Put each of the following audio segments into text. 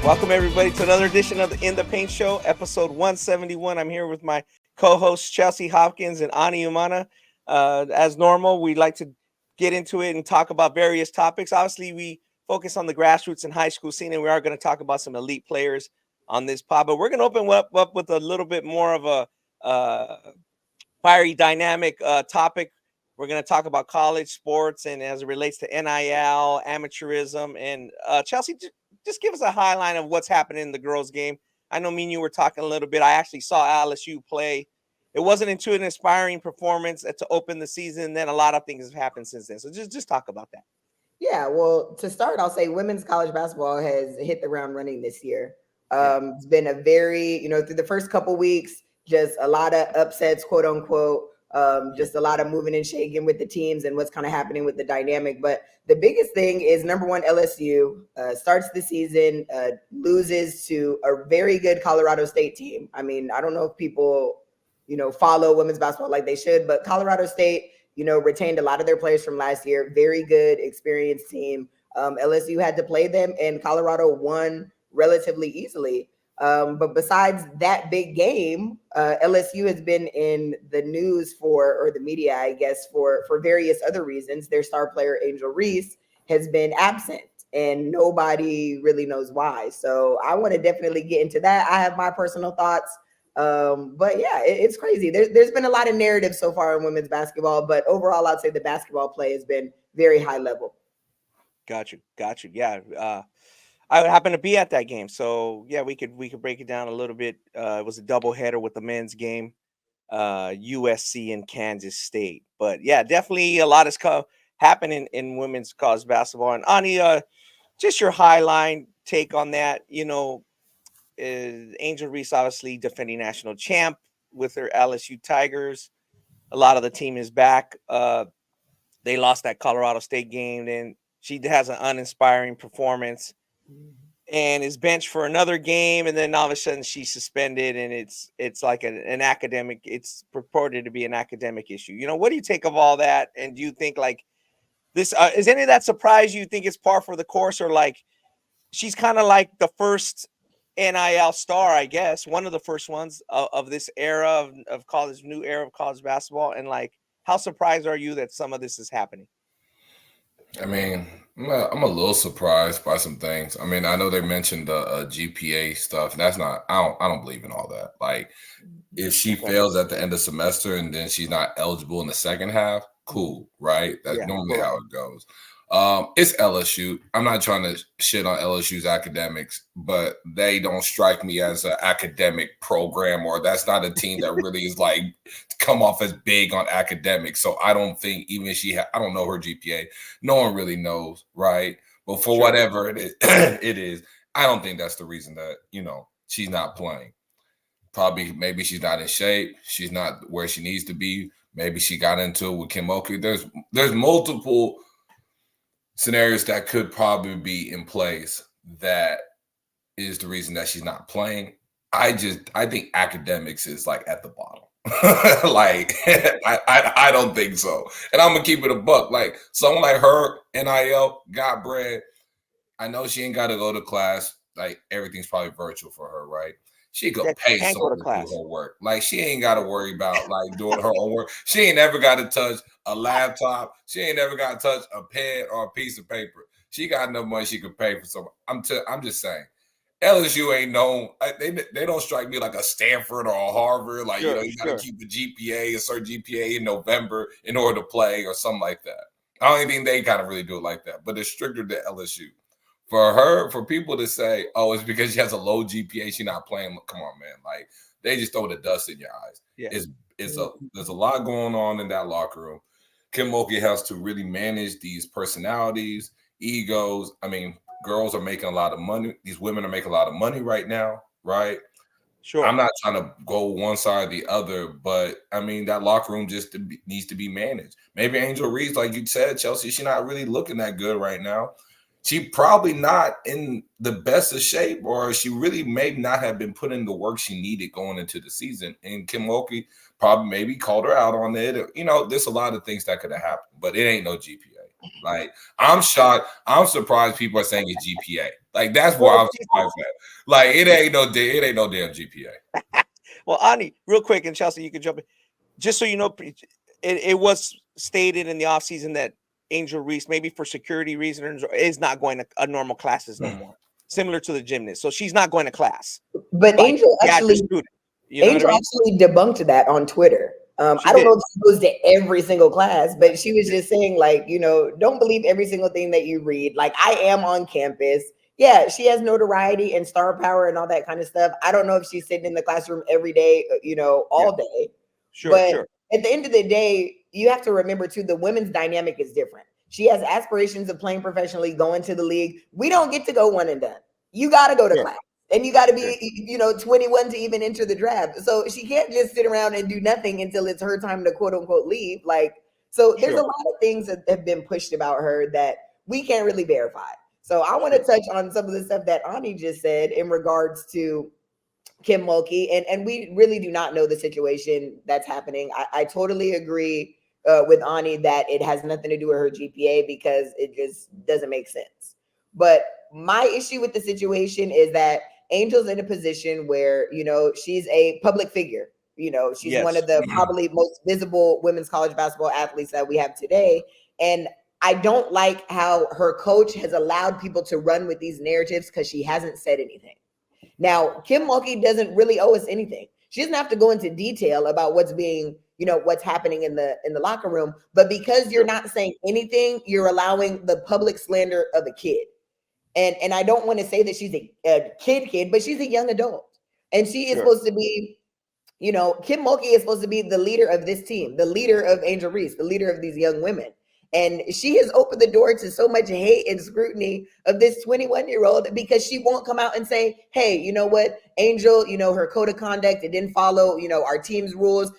Welcome, everybody, to another edition of the In the Paint Show, episode 171. I'm here with my co-hosts, Chelsea Hopkins and Umana. As normal, we like to get into it and talk about various topics. Obviously, we focus on the grassroots and high school scene, and we are going to talk about some elite players on this pod. But we're going to open up with a little bit more of a fiery, dynamic topic. We're going to talk about college sports and as it relates to NIL, amateurism. And Chelsea, just give us a highlight of what's happening in the girls' game. I know me and you were talking a little bit. I actually saw LSU play. It wasn't into an inspiring performance to open the season. Then a lot of things have happened since then. So just talk about that. Yeah, well, to start, I'll say women's college basketball has hit the ground running this year. It's been a very, through the first couple weeks, just a lot of upsets, quote unquote. Just a lot of moving and shaking with the teams and what's kind of happening with the dynamic. But the biggest thing is number one, LSU starts the season, loses to a very good Colorado State team. I mean, I don't know if people, follow women's basketball like they should, but Colorado State, retained a lot of their players from last year. Very good, experienced team. LSU had to play them, and Colorado won relatively easily. But besides that big game, LSU has been in the news or the media, I guess, for various other reasons. Their star player, Angel Reese, has been absent, and nobody really knows why. So I want to definitely get into that. I have my personal thoughts. But yeah, it's crazy. There's been a lot of narrative so far in women's basketball, but overall, I'd say the basketball play has been very high level. Got you. Yeah. I happened to be at that game, so yeah, we could break it down a little bit. It was a doubleheader with the men's game, USC and Kansas State. But yeah, definitely a lot is happening in women's college basketball. And Ani, just your highline take on that. Angel Reese obviously defending national champ with her LSU Tigers. A lot of the team is back. They lost that Colorado State game, then she has an uninspiring performance and is benched for another game, and then all of a sudden she's suspended, and it's like an academic. It's purported to be an academic issue. What do you take of all that? And do you think like this is any of that surprise? You think it's par for the course, or like she's kind of like the first NIL star, I guess, one of the first ones of this era of college, new era of college basketball, and like how surprised are you that some of this is happening? I mean, I'm a little surprised by some things. I mean, I know they mentioned the GPA stuff. That's not. I don't believe in all that. Like, if she fails at the end of semester and then she's not eligible in the second half, cool, right? That's normally how it goes. It's LSU. I'm not trying to shit on LSU's academics, but they don't strike me as an academic program, or that's not a team that really is like come off as big on academics. So I don't think even if I don't know her GPA. No one really knows, right? But for whatever it is, it is. I don't think that's the reason that, she's not playing. Probably, maybe she's not in shape. She's not where she needs to be. Maybe she got into it with Kim Mulkey. There's multiple scenarios that could probably be in place that is the reason that she's not playing. I think academics is like at the bottom. Like I don't think so. And I'm gonna keep it a buck. Like someone like her, NIL, got bread. I know she ain't gotta go to class. Like everything's probably virtual for her, right? She could pay someone to do her work. Like she ain't got to worry about like doing her own work. She ain't never got to touch a laptop. She ain't never got to touch a pen or a piece of paper. She got enough money she could pay for something. I'm just saying, LSU ain't known. They don't strike me like a Stanford or a Harvard. Like you got to keep a GPA, a certain GPA in November in order to play or something like that. I don't think they kind of really do it like that. But it's stricter than LSU. For people to say, oh, it's because she has a low GPA, she's not playing. Come on, man. Like, they just throw the dust in your eyes. Yeah. There's a lot going on in that locker room. Kim Mulkey has to really manage these personalities, egos. I mean, girls are making a lot of money. These women are making a lot of money right now, right? Sure. I'm not trying to go one side or the other, but I mean, that locker room just needs to be managed. Maybe Angel Reese, like you said, Chelsea, she's not really looking that good right now. She probably not in the best of shape, or she really may not have been putting the work she needed going into the season. And Kim Mulkey probably maybe called her out on it. There's a lot of things that could have happened, but it ain't no GPA. Like, I'm shocked. I'm surprised people are saying it's GPA. Like, that's where I'm surprised at. Like, it ain't no damn GPA. Well, Ani, real quick, and Chelsea, you can jump in. Just so you know, it was stated in the offseason that Angel Reese, maybe for security reasons, is not going to a normal classes no more, similar to the gymnast. So she's not going to class. But Like Angel the average actually, student. You know what I mean? actually debunked that on Twitter. She I don't did. know if she goes to every single class, but she was just saying, like, don't believe every single thing that you read. Like, I am on campus. Yeah, she has notoriety and star power and all that kind of stuff. I don't know if she's sitting in the classroom every day, all day. Sure, But sure. at the end of the day, you have to remember too, the women's dynamic is different. She has aspirations of playing professionally, going to the league. We don't get to go one and done. You got to go to class. And you got to be, 21 to even enter the draft. So she can't just sit around and do nothing until it's her time to quote unquote leave. Like, so there's a lot of things that have been pushed about her that we can't really verify. So I want to touch on some of the stuff that Ani just said in regards to Kim Mulkey, and we really do not know the situation that's happening. I totally agree with Ani that it has nothing to do with her GPA because it just doesn't make sense. But my issue with the situation is that Angel's in a position where, she's a public figure. She's one of the probably most visible women's college basketball athletes that we have today. And I don't like how her coach has allowed people to run with these narratives because she hasn't said anything. Now, Kim Mulkey doesn't really owe us anything. She doesn't have to go into detail about what's being, what's happening in the locker room. But because you're not saying anything, you're allowing the public slander of a kid. And I don't want to say that she's a kid, but she's a young adult. And she is supposed to be, Kim Mulkey is supposed to be the leader of this team, the leader of Angel Reese, the leader of these young women. And she has opened the door to so much hate and scrutiny of this 21-year-old because she won't come out and say, hey, you know what, Angel, her code of conduct, it didn't follow, our team's rules,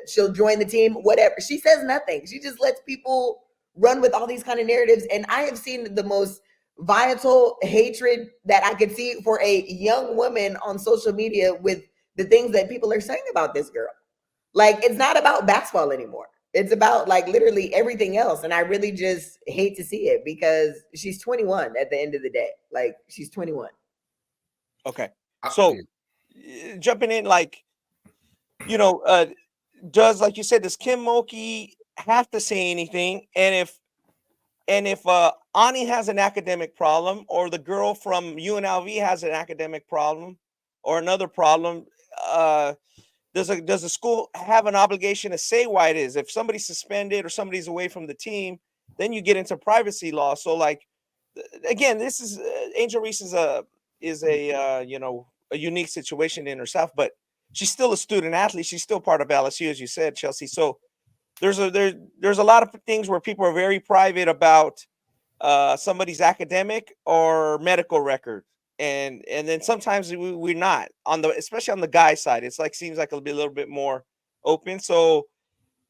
she'll join the team, whatever. She says nothing. She just lets people run with all these kind of narratives. And I have seen the most vital hatred that I could see for a young woman on social media with the things that people are saying about this girl. Like, it's not about basketball anymore. It's about like literally everything else. And I really just hate to see it because she's 21 at the end of the day. Like, she's 21. Okay. So jumping in, like, does, like you said, does Kim Mulkey have to say anything? And if Ani has an academic problem, or the girl from UNLV has an academic problem or another problem, does the school have an obligation to say why it is? If somebody's suspended or somebody's away from the team, then you get into privacy law. So, like, again, this is Angel Reese is a unique situation in herself, but she's still a student athlete. She's still part of LSU, as you said, Chelsea. So there's a lot of things where people are very private about somebody's academic or medical record. And then sometimes we're not especially on the guy side. It's like, seems like it'll be a little bit more open. So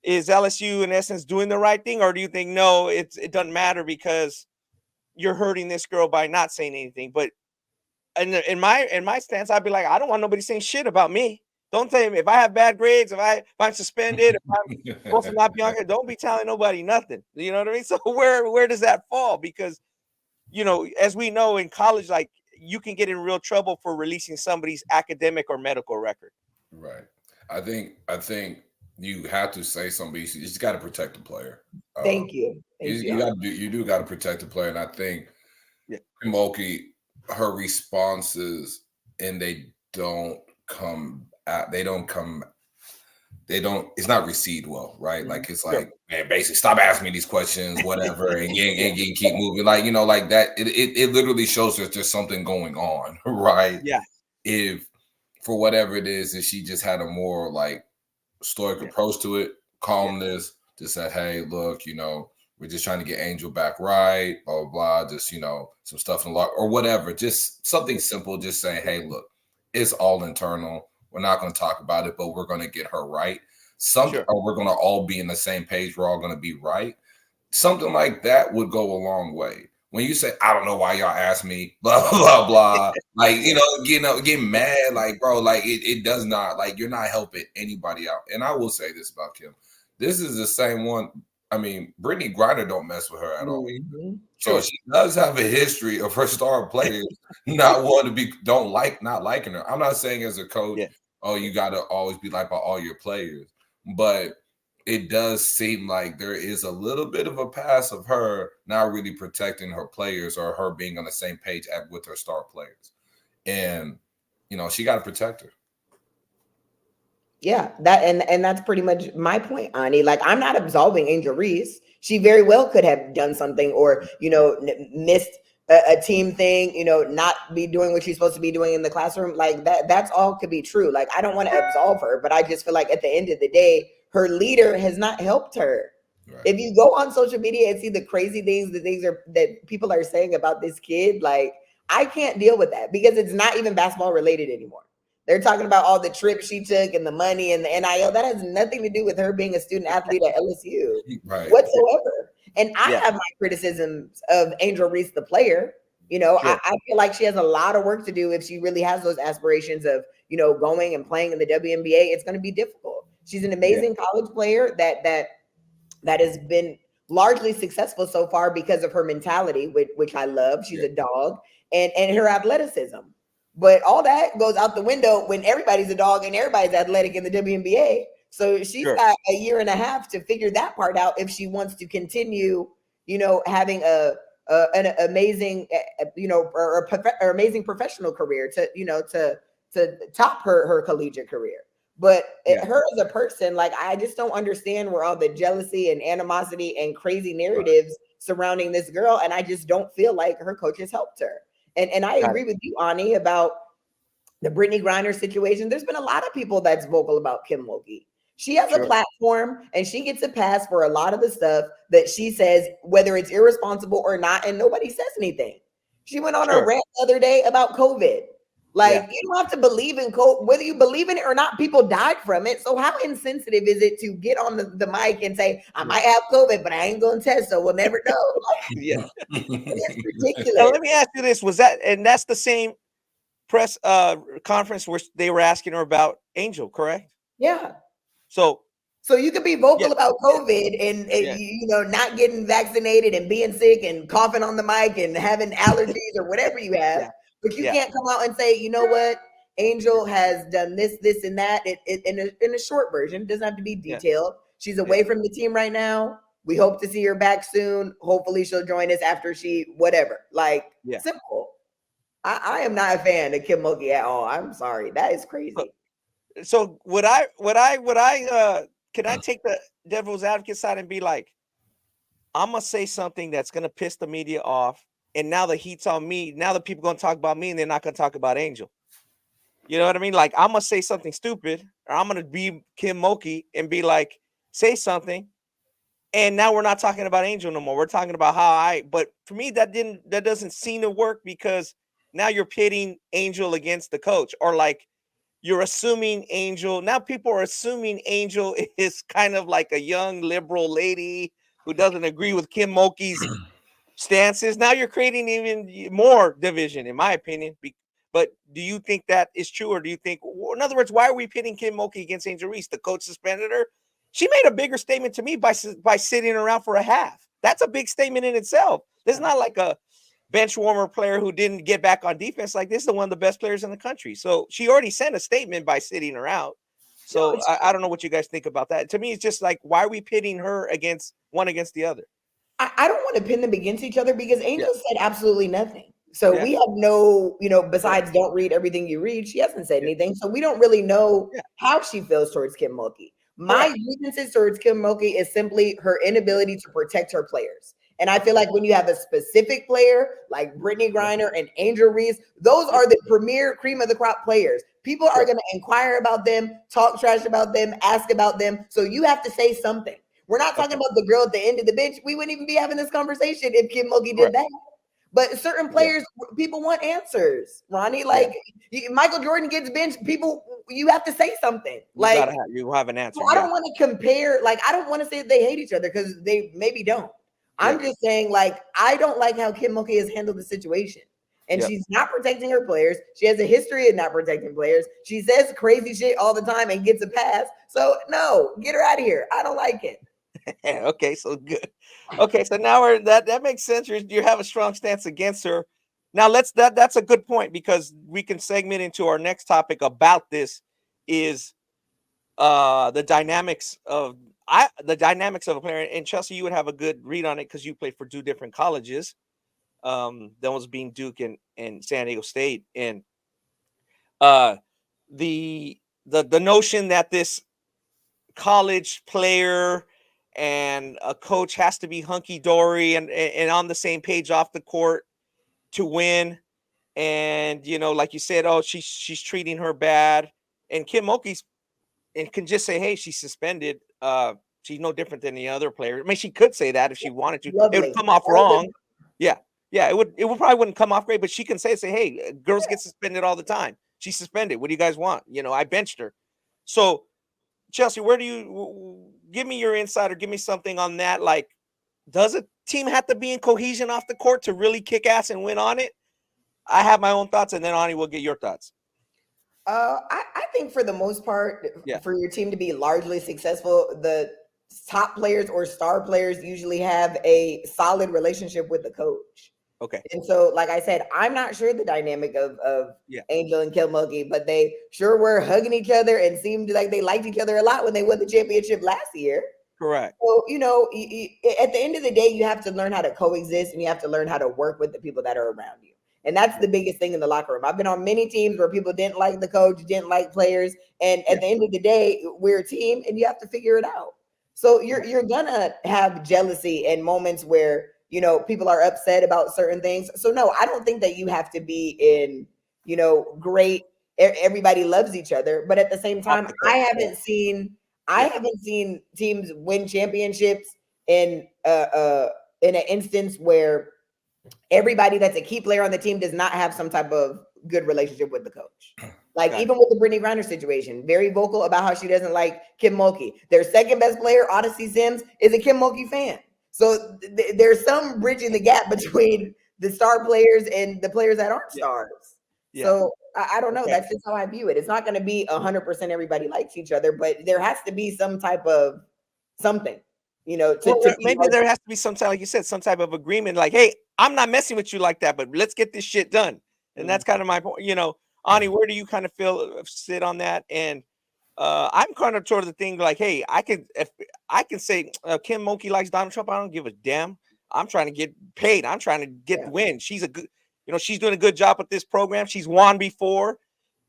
is LSU in essence doing the right thing, or do you think no, it doesn't matter because you're hurting this girl by not saying anything? But in my stance, I'd be like, I don't want nobody saying shit about me. Don't tell me if I have bad grades, if I'm suspended, if I'm supposed to not be on here, don't be telling nobody nothing. You know what I mean? So where does that fall? Because as we know in college, like, you can get in real trouble for releasing somebody's academic or medical record. Right. I think you have to say something. You just got to protect the player. Thank you. You do got to protect the player. And I think Mulkey, her responses, and they don't it's not received well, right? Like, it's like, man, basically stop asking me these questions, whatever, and keep moving. Like, like that, it literally shows that there's something going on, right? Yeah. If for whatever it is, if she just had a more like stoic approach to it, calmness, just said, hey, look, we're just trying to get Angel back right, blah, blah, blah, just, some stuff in the lock or whatever, just something simple, just saying, hey, look, it's all internal. We're not going to talk about it, but we're going to get her right. Or we're going to all be in the same page. We're all going to be right. Something like that would go a long way. When you say, I don't know why y'all asked me, blah, blah, blah, like, getting mad, like, bro, like, it does not, like, you're not helping anybody out. And I will say this about Kim. This is the same one. I mean, Brittany Griner don't mess with her at all. So Sure. she does have a history of her star players not liking her. I'm not saying as a coach, you got to always be liked by all your players, but it does seem like there is a little bit of a pass of her not really protecting her players or her being on the same page with her star players. And, she got to protect her. Yeah, and that's pretty much my point, Ani. Like, I'm not absolving Angel Reese. She very well could have done something or, missed a team thing, not be doing what she's supposed to be doing in the classroom. Like that's all could be true. Like, I don't want to absolve her, but I just feel like at the end of the day, her leader has not helped her. Right. If you go on social media and see the crazy things, that people are saying about this kid, like, I can't deal with that because it's not even basketball related anymore. They're talking about all the trips she took and the money and the NIL. That has nothing to do with her being a student athlete at LSU whatsoever. And I have my criticisms of Angel Reese, the player. I feel like she has a lot of work to do if she really has those aspirations of, going and playing in the WNBA. It's going to be difficult. She's an amazing college player that has been largely successful so far because of her mentality, which I love. She's a dog, and her athleticism. But all that goes out the window when everybody's a dog and everybody's athletic in the WNBA. So she's got a year and a half to figure that part out if she wants to continue, having an amazing, or amazing professional career to top her collegiate career. But her as a person, like, I just don't understand where all the jealousy and animosity and crazy narratives surrounding this girl, and I just don't feel like her coaches helped her. And I agree with you, Ani, about the Brittany Griner situation. There's been a lot of people that's vocal about Kim Mulkey. She has a platform and she gets a pass for a lot of the stuff that she says, whether it's irresponsible or not, and nobody says anything. She went on a rant the other day about COVID. Like, you don't have to believe in COVID. Whether you believe in it or not, people died from it. So how insensitive is it to get on the mic and say, I might have COVID, but I ain't going to test, so we'll never know. It's ridiculous. Now, let me ask you this. That's the same press conference where they were asking her about Angel, correct? Yeah. So you could be vocal about COVID and not getting vaccinated and being sick and coughing on the mic and having allergies or whatever you have. But you can't come out and say, you know what, Angel has done this, this, and that. In a short version, it doesn't have to be detailed. She's away from the team right now. We hope to see her back soon. Hopefully she'll join us after whatever. Like, simple. I am not a fan of Kim Mulkey at all. I'm sorry. That is crazy. So can I take the devil's advocate side and be like, I'm going to say something that's going to piss the media off. And now the heat's on me. Now the people going to talk about me and they're not going to talk about Angel. You know what I mean? Like, I'm going to say something stupid, or I'm going to be Kim Mulkey and be like, say something. And now we're not talking about Angel no more. We're talking about but for me, that doesn't seem to work, because now you're pitting Angel against the coach, or like you're assuming Angel. Now people are assuming Angel is kind of like a young liberal lady who doesn't agree with Kim Mulkey's stances. Now you're creating even more division, in my opinion. But do you think that is true, or do you think, in other words, why are we pitting Kim Mulkey against Angel Reese? The coach suspended her. She made a bigger statement to me by sitting around for a half. That's a big statement in itself. This is not like a bench warmer player who didn't get back on defense. Like, this is one of the best players in the country. So she already sent a statement by sitting her out. So I don't know what you guys think about that. To me, it's just like, why are we pitting her against the other? I don't want to pin them against each other, because Angel said absolutely nothing. So we have no, besides don't read everything you read, she hasn't said anything. So we don't really know how she feels towards Kim Mulkey. My grievances towards Kim Mulkey is simply her inability to protect her players. And I feel like when you have a specific player like Brittany Griner and Angel Reese, those are the premier cream of the crop players. People are going to inquire about them, talk trash about them, ask about them. So you have to say something. We're not talking about the girl at the end of the bench. We wouldn't even be having this conversation if Kim Mulkey did that. But certain players, people want answers, Ronnie. Like, Michael Jordan gets benched. People, you have to say something. Like, you have an answer. So I don't want to compare. Like, I don't want to say they hate each other, because they maybe don't. I'm just saying, like, I don't like how Kim Mulkey has handled the situation. And she's not protecting her players. She has a history of not protecting players. She says crazy shit all the time and gets a pass. So, no, get her out of here. I don't like it. Okay, so good. Okay, so now that makes sense. You have a strong stance against her. Now that's a good point because we can segment into our next topic about this is the dynamics of a player. And Chelsea, you would have a good read on it because you played for two different colleges. That was being Duke and San Diego State. And uh the notion that this college player and a coach has to be hunky-dory and on the same page off the court to win. And like you said, oh, she's treating her bad. And Kim Mulkey's and can just say, hey, she's suspended. She's no different than the other player. I mean, she could say that if she wanted to. It would Lovely. come off wrong. Yeah. Yeah, it would probably wouldn't come off great, but she can say, hey, girls get suspended all the time. She's suspended. What do you guys want? I benched her. So Chelsea, where do you give me your insight or give me something on that? Like, does a team have to be in cohesion off the court to really kick ass and win on it? I have my own thoughts, and then Ani will get your thoughts. I think for the most part, Yeah. for your team to be largely successful, the top players or star players usually have a solid relationship with the coach. Okay. And so, like I said, I'm not sure the dynamic of Angel and Kim Mulkey, but they sure were hugging each other and seemed like they liked each other a lot when they won the championship last year. Correct. So, at the end of the day, you have to learn how to coexist and you have to learn how to work with the people that are around you. And that's the biggest thing in the locker room. I've been on many teams where people didn't like the coach, didn't like players. And at the end of the day, we're a team and you have to figure it out. So you're gonna have jealousy and moments where people are upset about certain things. So no, I don't think that you have to be in, great. Everybody loves each other, but at the same time, I haven't seen teams win championships in an instance where everybody that's a key player on the team does not have some type of good relationship with the coach. Like even with the Brittany Griner situation, very vocal about how she doesn't like Kim Mulkey. Their second best player, Odyssey Sims, is a Kim Mulkey fan. So there's some bridging the gap between the star players and the players that aren't stars. Yeah. So I don't know. Okay. That's just how I view it. It's not going to be 100% everybody likes each other, but there has to be some type of something, maybe there has to be some type, like you said, some type of agreement. Like, hey, I'm not messing with you like that, but let's get this shit done. And that's kind of my point. Ani, where do you kind of sit on that? And I'm kind of toward the thing like, hey, if I can say Kim Mulkey likes Donald Trump, I don't give a damn. I'm trying to get paid. I'm trying to get the win. She's a good, she's doing a good job with this program. She's won before,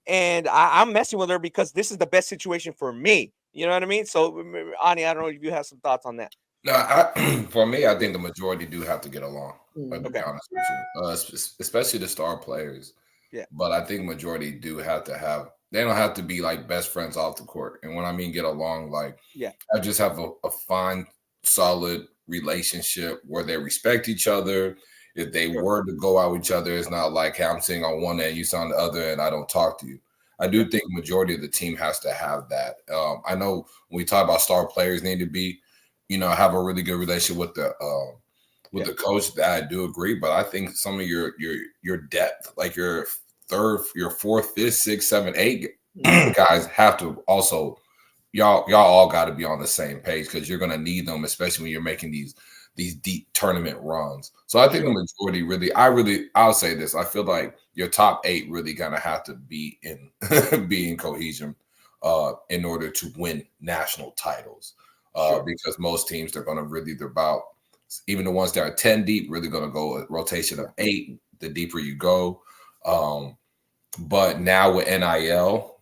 and I'm messing with her because this is the best situation for me. You know what I mean? So, Ani, I don't know if you have some thoughts on that. No, for me, I think the majority do have to get along. To be honest with you, especially the star players. Yeah. But I think majority do have to have. They don't have to be like best friends off the court. And when I mean get along, like I just have a fine, solid relationship where they respect each other. If they were to go out with each other, it's not like, hey, I'm sitting on one end, you sit on the other, and I don't talk to you. I do think majority of the team has to have that. I know when we talk about star players need to be, have a really good relationship with the coach. That I do agree, but I think some of your depth, like your third, your fourth, fifth, sixth, seven, eight guys have to also y'all all got to be on the same page because you're gonna need them, especially when you're making these deep tournament runs. So I think the majority I'll say this. I feel like your top 8 really gonna have to be in cohesion in order to win national titles. Because most teams are gonna really even the ones that are 10 deep, really gonna go a rotation of 8, the deeper you go. But now with NIL,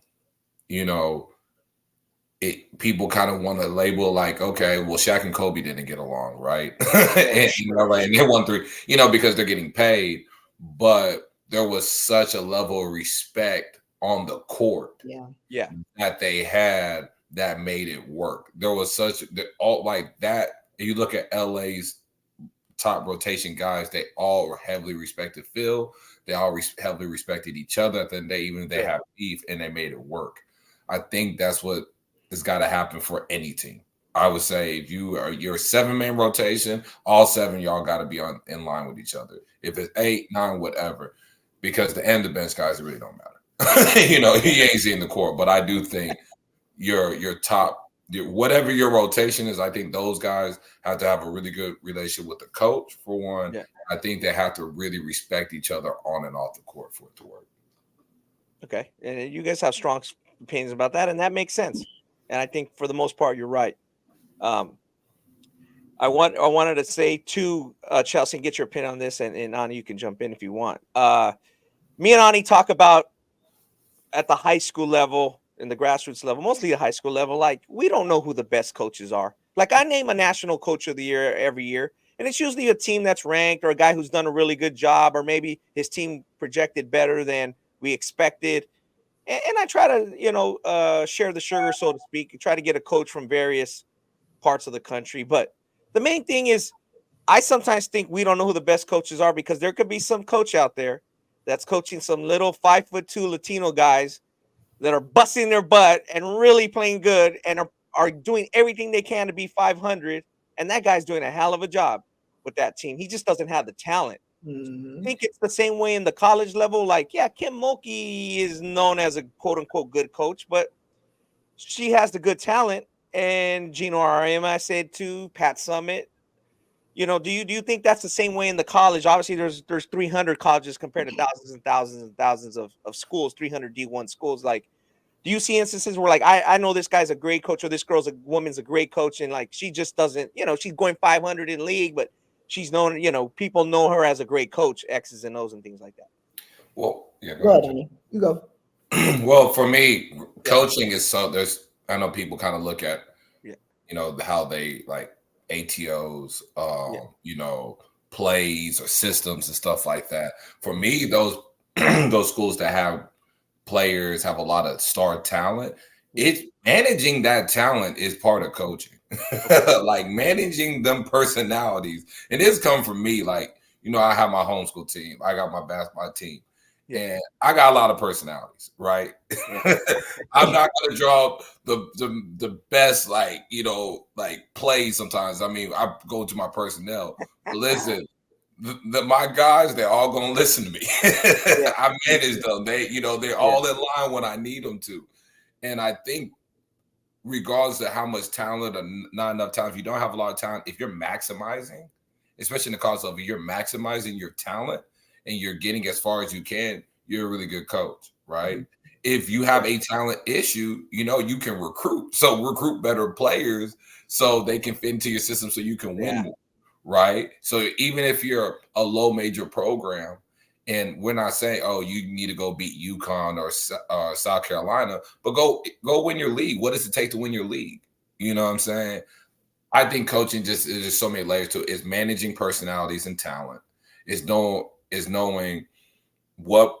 people kind of want to label like, okay, well, Shaq and Kobe didn't get along, right? And they won 3, because they're getting paid. But there was such a level of respect on the court, that they had that made it work. There was all like that. You look at LA's top rotation guys; they all heavily respected Phil. They all heavily respected each other. Then they have beef, and they made it work. I think that's what has got to happen for any team. I would say if you're a 7-man rotation, all 7 y'all got to be in line with each other. If it's 8, 9, whatever, because the end of the bench guys really don't matter. He ain't seeing the court, but I do think your top whatever your rotation is, I think those guys have to have a really good relationship with the coach, for one. Yeah. I think they have to really respect each other on and off the court for it to work. Okay. And you guys have strong opinions about that, and that makes sense. And I think for the most part, you're right. I wanted to say to Chelsea, and get your opinion on this, and Ani, you can jump in if you want. Me and Ani talk about at the high school level, in the grassroots level, mostly the high school level, like we don't know who the best coaches are. Like I name a national coach of the year every year, and it's usually a team that's ranked or a guy who's done a really good job, or maybe his team projected better than we expected. And I try to, share the sugar, so to speak, try to get a coach from various parts of the country. But the main thing is, I sometimes think we don't know who the best coaches are, because there could be some coach out there that's coaching some little 5'2" Latino guys that are busting their butt and really playing good and are doing everything they can to be 500. And that guy's doing a hell of a job with that team. He just doesn't have the talent. I think it's the same way in the college level. Like, yeah, Kim Mulkey is known as a quote unquote good coach, but she has the good talent. And Gino RM, I said too, Pat Summit. Do you think that's the same way in the college? Obviously, there's 300 colleges compared to thousands and thousands and thousands of schools, 300 D1 schools. Like, do you see instances where, like, I know this guy's a great coach, or this woman's a great coach, and like she just doesn't, she's going 500 in league, but she's known, people know her as a great coach, X's and O's and things like that. Well, yeah, go ahead, Danny. You go. Well, for me, coaching is I know people kind of look at, how they like ATOs, plays or systems and stuff like that. For me, those those schools that have players have a lot of star talent. It's managing that talent is part of coaching. Like managing them personalities. And this come from me. Like, I have my homeschool team. I got my basketball team. And I got a lot of personalities, right? I'm not gonna draw the best, like plays sometimes. I mean, I go to my personnel. Listen, my guys, they're all gonna listen to me. I manage them. They're all in line when I need them to. And I think regardless of how much talent or not enough talent, if you don't have a lot of talent, if you're maximizing, especially in the college level, you're maximizing your talent and you're getting as far as you can, you're a really good coach, right? If you have a talent issue, you can recruit. So recruit better players so they can fit into your system so you can win more, right? So even if you're a low major program, and we're not saying, oh, you need to go beat UConn or South Carolina, but go win your league. What does it take to win your league? You know what I'm saying? I think coaching is just so many layers to it. It's managing personalities and talent. It's knowing what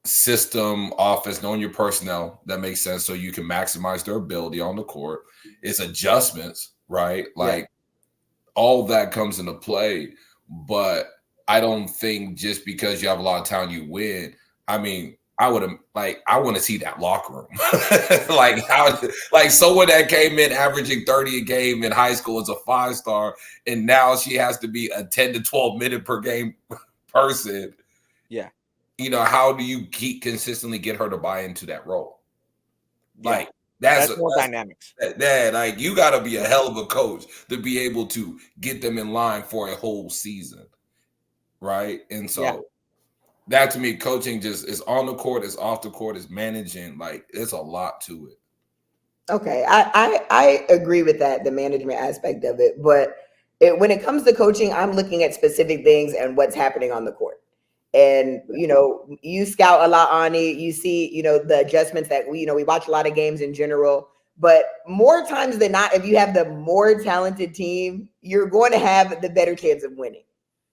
system, offense, knowing your personnel that makes sense so you can maximize their ability on the court. It's adjustments, right? Like all that comes into play. But I don't think just because you have a lot of talent, you win. I mean, I want to see that locker room. like someone that came in averaging 30 a game in high school as a 5-star, and now she has to be a 10 to 12 minute per game person. Yeah. How do you consistently get her to buy into that role? Like that's more dynamics. Like you got to be a hell of a coach to be able to get them in line for a whole season, right? And so that to me, coaching just is on the court, is off the court, is managing. Like it's a lot to it. Okay, I agree with that, the management aspect of it, but when it comes to coaching, I'm looking at specific things and what's happening on the court. And, you scout a lot on it. You see, the adjustments that we watch a lot of games in general, but more times than not, if you have the more talented team, you're going to have the better chance of winning,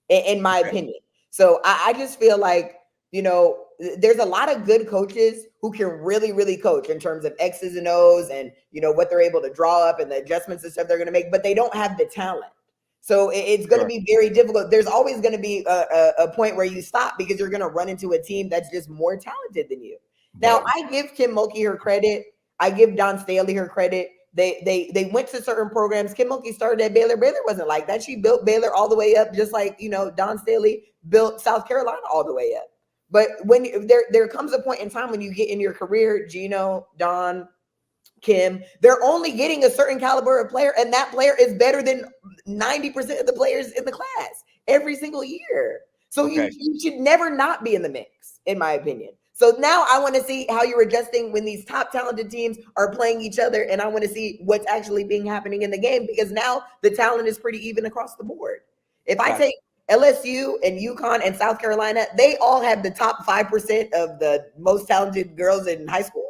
in my opinion. So I just feel like, there's a lot of good coaches who can really, really coach in terms of X's and O's and, what they're able to draw up and the adjustments and stuff they're going to make, but they don't have the talent. So it's going to be very difficult. There's always going to be a point where you stop because you're going to run into a team that's just more talented than you. Now, I give Kim Mulkey her credit. I give Don Staley her credit. They went to certain programs. Kim Mulkey started at Baylor. Baylor wasn't like that. She built Baylor all the way up, just like, Don Staley built South Carolina all the way up. But when there comes a point in time when you get in your career, Gino, Don, Kim, they're only getting a certain caliber of player, and that player is better than 90% of the players in the class every single year. So you should never not be in the mix, in my opinion. So now I want to see how you're adjusting when these top talented teams are playing each other, and I want to see what's actually being happening in the game, because now the talent is pretty even across the board. If I take LSU and UConn and South Carolina, they all have the top 5% of the most talented girls in high school.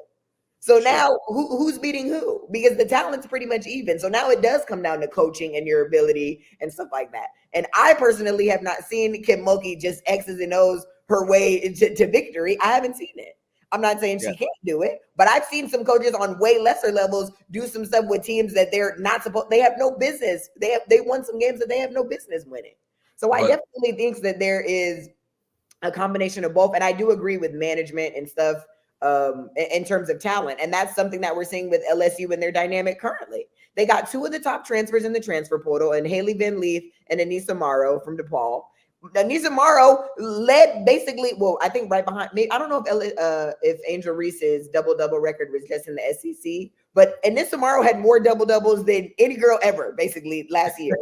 So now who's beating who? Because the talent's pretty much even. So now it does come down to coaching and your ability and stuff like that. And I personally have not seen Kim Mulkey just X's and O's her way to victory. I haven't seen it. I'm not saying she can't do it, but I've seen some coaches on way lesser levels do some stuff with teams that they're not supposed, they have no business. They won some games that they have no business winning. So I definitely think that there is a combination of both. And I do agree with management and stuff in terms of talent. And that's something that we're seeing with LSU and their dynamic currently. They got two of the top transfers in the transfer portal, and Haley Van Leaf and Anissa Morrow from DePaul. Anissa Morrow led basically, well, I think right behind me. I don't know if Angel Reese's double-double record was just in the SEC, but Anissa Morrow had more double-doubles than any girl ever, basically, last year.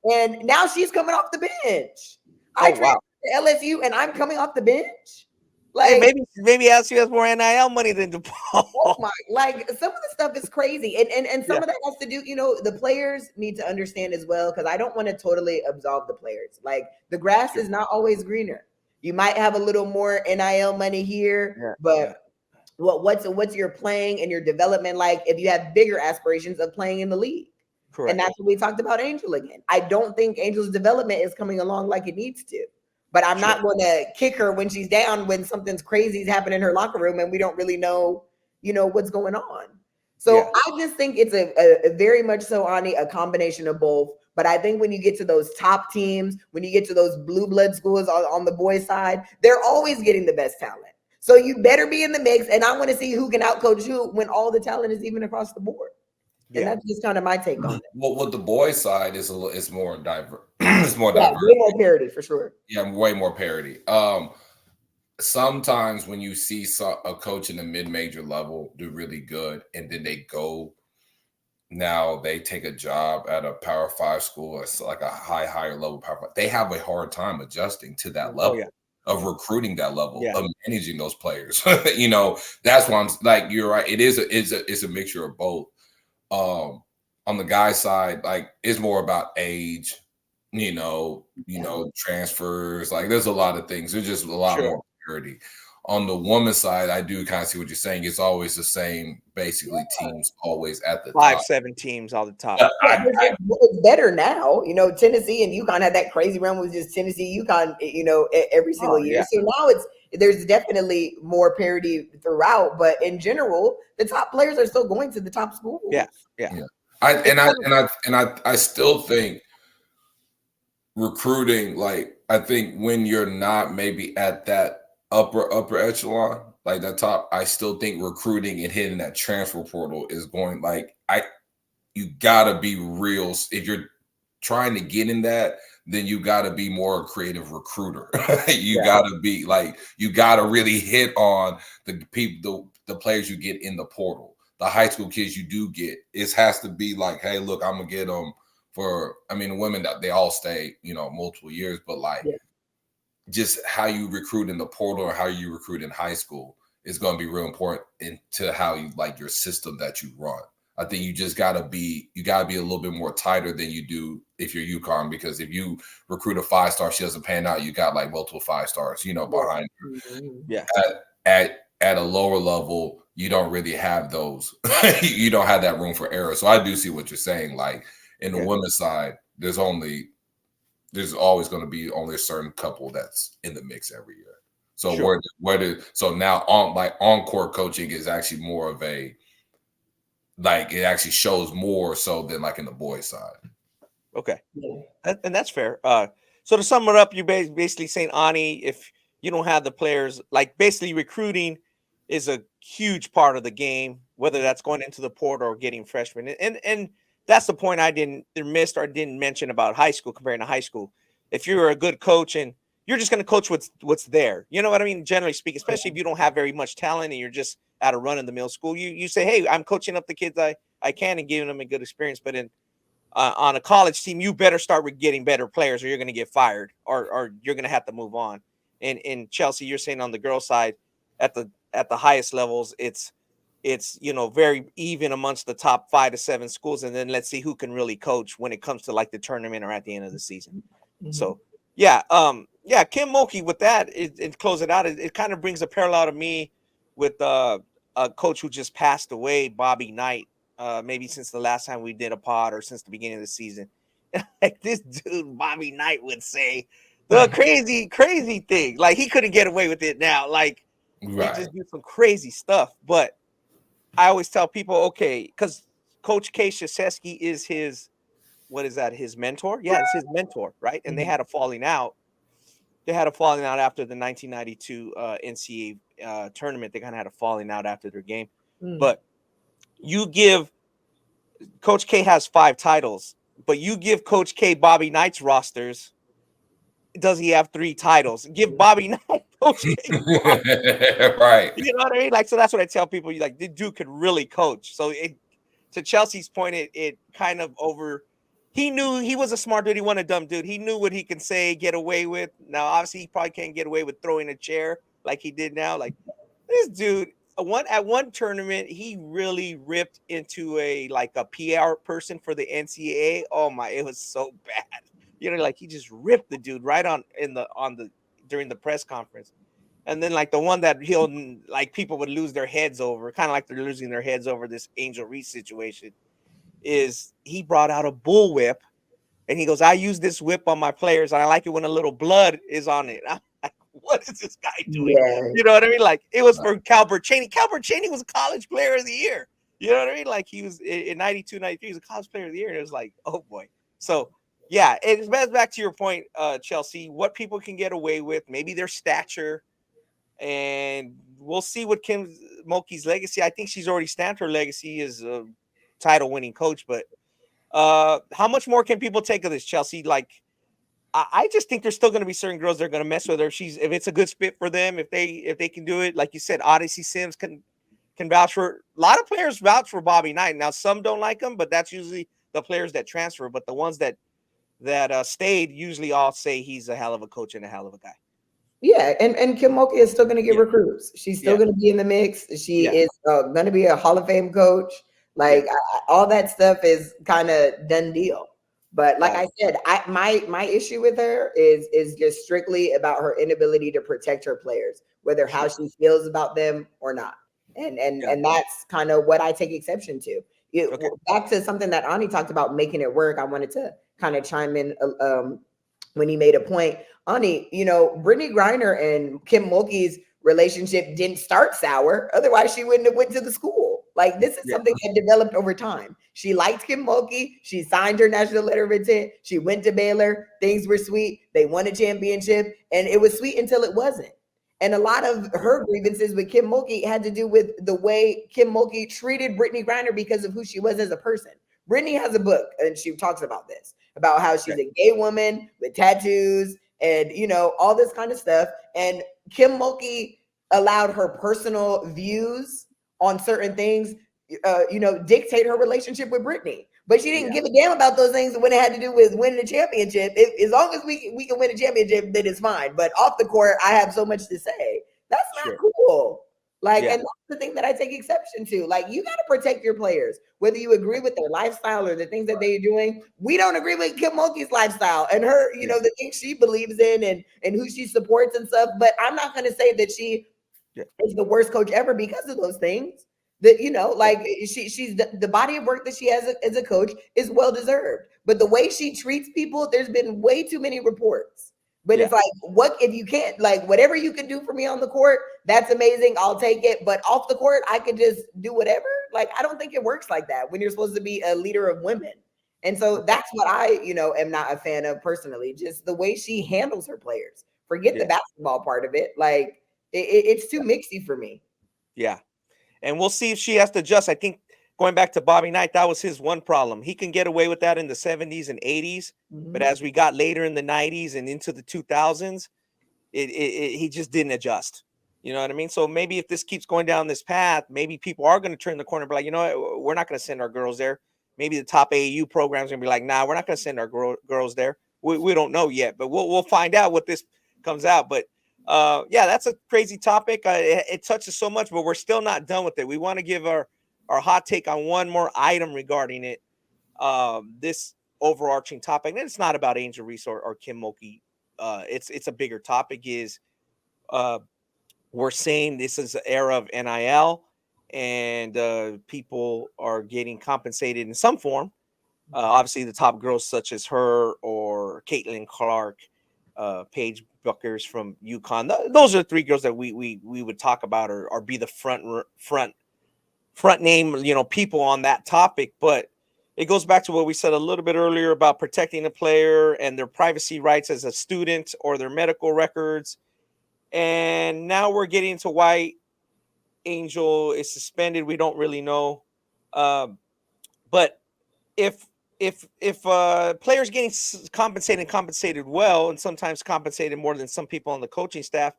And now she's coming off the bench. I transferred to LSU, and I'm coming off the bench. Like, hey, maybe LSU has more NIL money than DePaul. Oh my, like some of the stuff is crazy. And some of that has to do, the players need to understand as well, because I don't want to totally absolve the players. Like the grass is not always greener. You might have a little more NIL money here, but what's your playing and your development like if you have bigger aspirations of playing in the league? Correct. And that's what we talked about Angel again. I don't think Angel's development is coming along like it needs to. But I'm not going to kick her when she's down, when something's crazy is happening in her locker room and we don't really know, what's going on. So I just think it's a very much so, Ani, a combination of both. But I think when you get to those top teams, when you get to those blue blood schools on the boys' side, they're always getting the best talent. So you better be in the mix. And I want to see who can outcoach who when all the talent is even across the board. And that's just kind of my take on it. Well, with the boys' side, it's more diverse. It's more diverse. Way more parity for sure. Yeah, way more parity. Sometimes when you see a coach in the mid-major level do really good, and then they take a job at a Power 5 school, or like a higher level Power 5. They have a hard time adjusting to that level of recruiting, that level of managing those players. That's why I'm like, you're right. It's a mixture of both. On the guy side, like it's more about age, transfers. Like there's a lot of things. There's just a lot more purity. On the woman's side, I do kind of see what you're saying. It's always the same, basically teams always at the 5-7 teams all the top. It's better now. Tennessee and UConn had that crazy run with just Tennessee, UConn, every single year. Yeah. So now there's definitely more parity throughout, but in general, the top players are still going to the top schools. Yeah. I still think recruiting, like I think when you're not maybe at that upper echelon, like that top, I still think recruiting and hitting that transfer portal is going you gotta be real. If you're trying to get in that, then you got to be more a creative recruiter. You got to be like, you got to really hit on the people, the players you get in the portal, the high school kids you do get. It has to be like, hey, look, I'm gonna get them the women that they all stay, multiple years, but just how you recruit in the portal or how you recruit in high school is going to be real important into how you like your system that you run. I think you just gotta be a little bit more tighter than you do if you're UConn, because if you recruit a 5-star, she doesn't pan out, you got like multiple 5-stars, behind her. Yeah. At a lower level, you don't really have those. You don't have that room for error. So I do see what you're saying. Like in the women's side, there's always going to be only a certain couple that's in the mix every year. So so now on-court coaching is actually more of a, like it actually shows more so than like in the boys' side. Okay. And that's fair. So to sum it up, you're basically saying, Ani, if you don't have the players, like basically recruiting is a huge part of the game, whether that's going into the portal or getting freshmen. And that's the point I didn't mention about high school comparing to high school. If you're a good coach and you're just going to coach what's there. You know what I mean? Generally speaking, especially if you don't have very much talent and you're just at a run in the mill school, you say, hey, I'm coaching up the kids I can and giving them a good experience. But on a college team, you better start with getting better players or you're going to get fired or you're going to have to move on. And in Chelsea, you're saying on the girl side at the highest levels, it's very even amongst the top 5 to 7 schools. And then let's see who can really coach when it comes to like the tournament or at the end of the season. Mm-hmm. So yeah, Kim Mulkey with that, it close it out. It kind of brings a parallel to me with a coach who just passed away, Bobby Knight. Maybe since the last time we did a pod or since the beginning of the season. Like this dude, Bobby Knight would say the crazy thing. Like he couldn't get away with it now. Like he just do some crazy stuff. But I always tell people, okay, because Coach K. Krzyzewski is his, what is that, his mentor? Yeah, it's his mentor, right? And they had a falling out. They had a falling out after the 1992 NCAA tournament. They kind of had a falling out after their game. But you give Coach K has 5 titles, but you give Coach K Bobby Knight's rosters. Does he have 3 titles? Give Bobby Knight Coach K. Right. You know what I mean? Like, so that's what I tell people. Like, the dude could really coach. So to Chelsea's point, it kind of he knew he was a smart dude. He wasn't a dumb dude. He knew what he can say, get away with. Now, obviously, he probably can't get away with throwing a chair like he did now. Like this dude. At one tournament, he really ripped into a PR person for the NCAA. Oh my, it was so bad. Like he just ripped the dude right during the press conference. And then like the one that people would lose their heads over, kind of like they're losing their heads over this Angel Reese situation, is he brought out a bullwhip and he goes, I use this whip on my players and I like it when a little blood is on it. I'm like, what is this guy doing? Yeah. You know what I mean? Like it was for Calbert Cheney. Calbert Cheney was a college player of the year. You know what I mean? Like he was in 92, 93, he was a college player of the year. And it was like, oh boy. So yeah, it's back to your point, Chelsea, what people can get away with, maybe their stature, and we'll see what Kim Mulkey's legacy. I think she's already stamped her legacy as a title winning coach, but how much more can people take of this, Chelsea? Like, I just think there's still going to be certain girls that are going to mess with her. If it's a good fit for them, if they can do it, like you said, Odyssey Sims can vouch for. A lot of players vouch for Bobby Knight. Now some don't like him, but that's usually the players that transfer. But the ones that stayed usually all say he's a hell of a coach and a hell of a guy. Yeah, and Kim Mulkey is still going to get recruits. She's still going to be in the mix. She is going to be a Hall of Fame coach. Like all that stuff is kind of done deal. But like I said, my issue with her is just strictly about her inability to protect her players, whether how she feels about them or not. And that's kind of what I take exception to. Back to something that Ani talked about, making it work. I wanted to kind of chime in when he made a point. Ani, Brittany Griner and Kim Mulkey's relationship didn't start sour. Otherwise, she wouldn't have went to the school. Like this is something that developed over time. She liked Kim Mulkey. She signed her national letter of intent. She went to Baylor. Things were sweet. They won a championship, and it was sweet until it wasn't. And a lot of her grievances with Kim Mulkey had to do with the way Kim Mulkey treated Brittany Griner because of who she was as a person. Brittany has a book, and she talks about this, about how she's a gay woman with tattoos and, all this kind of stuff. And Kim Mulkey allowed her personal views on certain things, dictate her relationship with Brittany. But she didn't give a damn about those things when it had to do with winning a championship. As long as we can win a championship, then it's fine. But off the court, I have so much to say. That's not cool. Like, and that's the thing that I take exception to. Like, you got to protect your players, whether you agree with their lifestyle or the things that they're doing. We don't agree with Kim Mulkey's lifestyle and her, the things she believes in and who she supports and stuff. But I'm not going to say that she is the worst coach ever because of those things. That, she's the body of work that she has as a coach is well deserved. But the way she treats people, there's been way too many reports. But it's like, what if you can't, like, whatever you can do for me on the court, that's amazing. I'll take it. But off the court, I could just do whatever. Like, I don't think it works like that when you're supposed to be a leader of women. And so that's what I, am not a fan of personally, just the way she handles her players. Forget the basketball part of it. Like, it's too mixy for me. Yeah. And we'll see if she has to adjust. I think going back to Bobby Knight, that was his one problem. He can get away with that in the 70s and 80s. Mm-hmm. But as we got later in the 90s and into the 2000s, he just didn't adjust. You know what I mean? So maybe if this keeps going down this path, maybe people are going to turn the corner and be like, you know what, we're not going to send our girls there. Maybe the top AAU programs are going to be like, nah, we're not going to send our girls there. We don't know yet, but we'll find out what this comes out. But yeah, that's a crazy topic. It touches so much, but we're still not done with it. We want to give our hot take on one more item regarding it. This overarching topic, and it's not about Angel Reese or Kim Mulkey. It's a bigger topic. Is we're saying this is an era of NIL, and people are getting compensated in some form. Obviously, the top girls such as her or Caitlin Clark, Paige Buckers from UConn. Those are three girls that we would talk about or be the front name, people on that topic. But it goes back to what we said a little bit earlier about protecting a player and their privacy rights as a student or their medical records. And now we're getting to why Angel is suspended. We don't really know. But if players getting compensated well, and sometimes compensated more than some people on the coaching staff,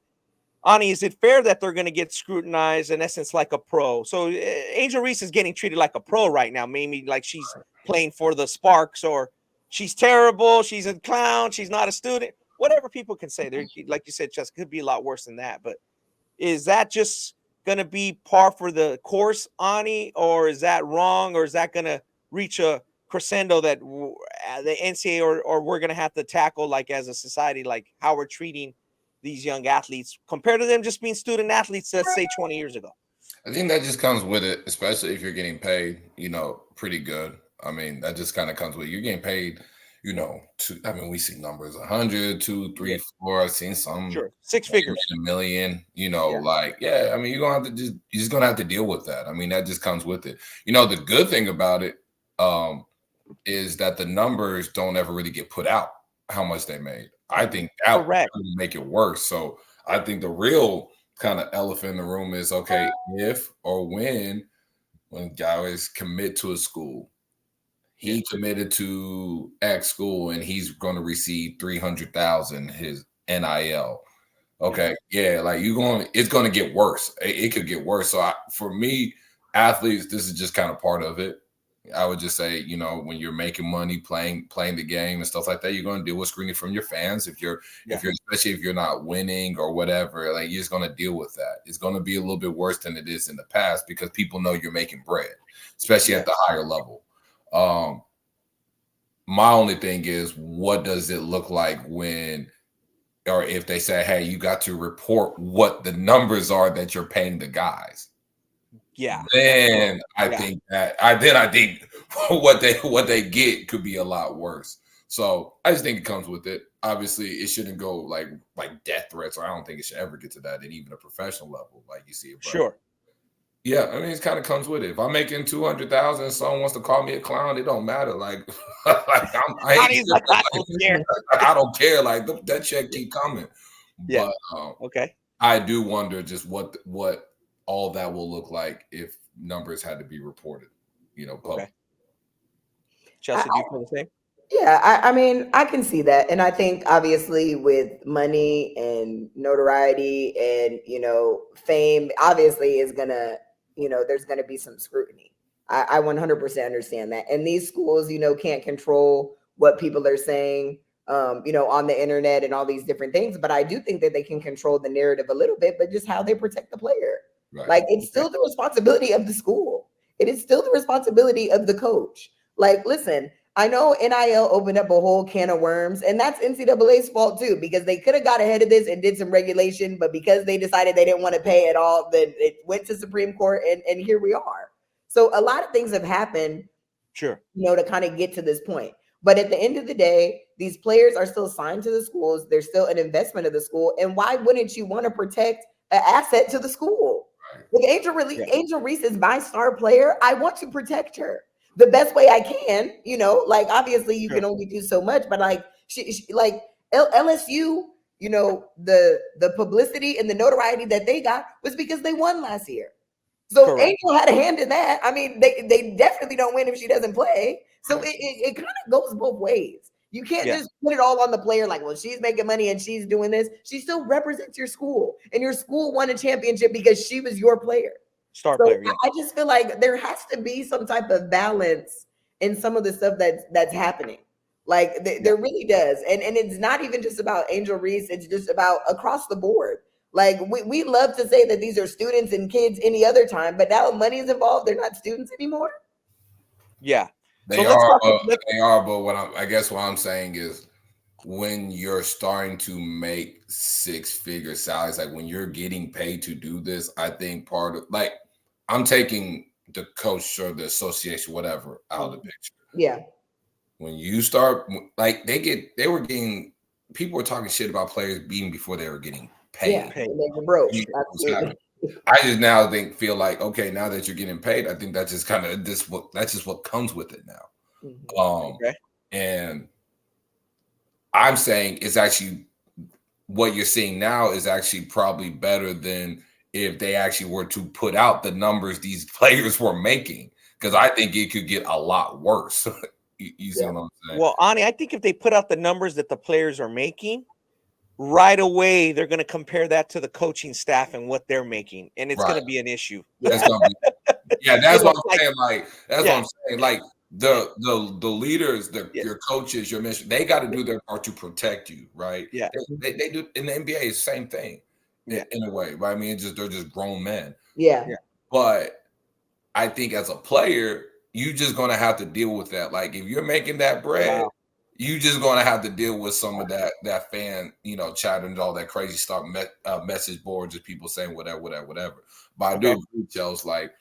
Ani, is it fair that they're going to get scrutinized in essence like a pro? So Angel Reese is getting treated like a pro right now, maybe like she's playing for the Sparks, or she's terrible, she's a clown, she's not a student, whatever people can say. There, like you said, just could be a lot worse than that. But is that just going to be par for the course, Ani, or is that wrong, or is that going to reach a crescendo that the NCAA or we're going to have to tackle, like as a society, like how we're treating these young athletes compared to them just being student athletes, let's say 20 years ago? I think that just comes with it, especially if you're getting paid, pretty good. I mean, that just kind of comes with it. You're getting paid, we see numbers 100, 2, 3, 4. I've seen some 6 figures, $1 million, you're just gonna have to deal with that. I mean, that just comes with it. The good thing about it is that the numbers don't ever really get put out how much they made. I think that would make it worse. So I think the real kind of elephant in the room is, okay, if or when guys commit to a school, he committed to X school and he's going to receive $300,000 his NIL. Okay, it's going to get worse. It could get worse. So for me, athletes, this is just kind of part of it. I would just say, when you're making money playing the game and stuff like that, you're going to deal with scrutiny from your fans. Especially if you're not winning or whatever, like, you're just going to deal with that. It's going to be a little bit worse than it is in the past because people know you're making bread, especially at the higher level. My only thing is, what does it look like when, or if they say, hey, you got to report what the numbers are that you're paying the guys? Yeah. Then I think what they get could be a lot worse. So I just think it comes with it. Obviously, it shouldn't go like death threats, or I don't think it should ever get to that at even a professional level, like you see it. But yeah, I mean, it kind of comes with it. If I'm making $200,000 and someone wants to call me a clown, it don't matter. I don't care. Like, that check keep coming. Yeah. But I do wonder just what all that will look like if numbers had to be reported, public. Chelsea, do you feel the same? Yeah, I mean, I can see that. And I think obviously with money and notoriety and, fame, obviously is going to, there's going to be some scrutiny. I 100% understand that. And these schools, can't control what people are saying, on the internet and all these different things. But I do think that they can control the narrative a little bit, but just how they protect the player. Right. Like, it's still the responsibility of the school. It is still the responsibility of the coach. Like, listen, I know NIL opened up a whole can of worms, and that's NCAA's fault too, because they could have got ahead of this and did some regulation, but because they decided they didn't want to pay at all, then it went to Supreme Court, and here we are. So a lot of things have happened, to kind of get to this point. But at the end of the day, these players are still signed to the schools. They're still an investment of the school. And why wouldn't you want to protect an asset to the school? Like, Angel Reese is my star player. I want to protect her the best way I can, obviously you can only do so much, but she like LSU, the publicity and the notoriety that they got was because they won last year. So Angel had a hand in that. I mean, they definitely don't win if she doesn't play. So it kind of goes both ways. You can't just put it all on the player like, well, she's making money and she's doing this. She still represents your school, and your school won a championship because she was your player. Star So player, yeah. I just feel like there has to be some type of balance in some of the stuff that's happening. Like there really does. And it's not even just about Angel Reese, it's just about across the board. Like we love to say that these are students and kids any other time, but now money is involved, they're not students anymore. Yeah. They are, but I guess what I'm saying is when you're starting to make 6-figure salaries, like when you're getting paid to do this, I think part of, like, I'm taking the coach or the association, whatever, out of the picture. Yeah. When you start, like, people were talking shit about players being before they were getting paid. Yeah, they were broke. I just now feel like, okay, now that you're getting paid, I think that's just kind of that's just what comes with it now. Mm-hmm. And I'm saying it's actually what you're seeing now is actually probably better than if they actually were to put out the numbers these players were making, because I think it could get a lot worse. You see what I'm saying? Well, Ani, I think if they put out the numbers that the players are making, right away they're going to compare that to the coaching staff and what they're making, and it's going to be an issue. That's gonna be, that's what I'm saying. Like, that's what I'm saying. Like the leaders, your coaches, your mission, they got to do their part to protect you, right? Yeah, they do in the NBA. It's the same thing, in a way, right? I mean, they're just grown men. Yeah. But I think as a player, you just gonna have to deal with that. Like, if you're making that bread, you just gonna have to deal with some of that fan, chatter and all that crazy stuff, message boards of people saying whatever. But I do agree, Chelsea, like,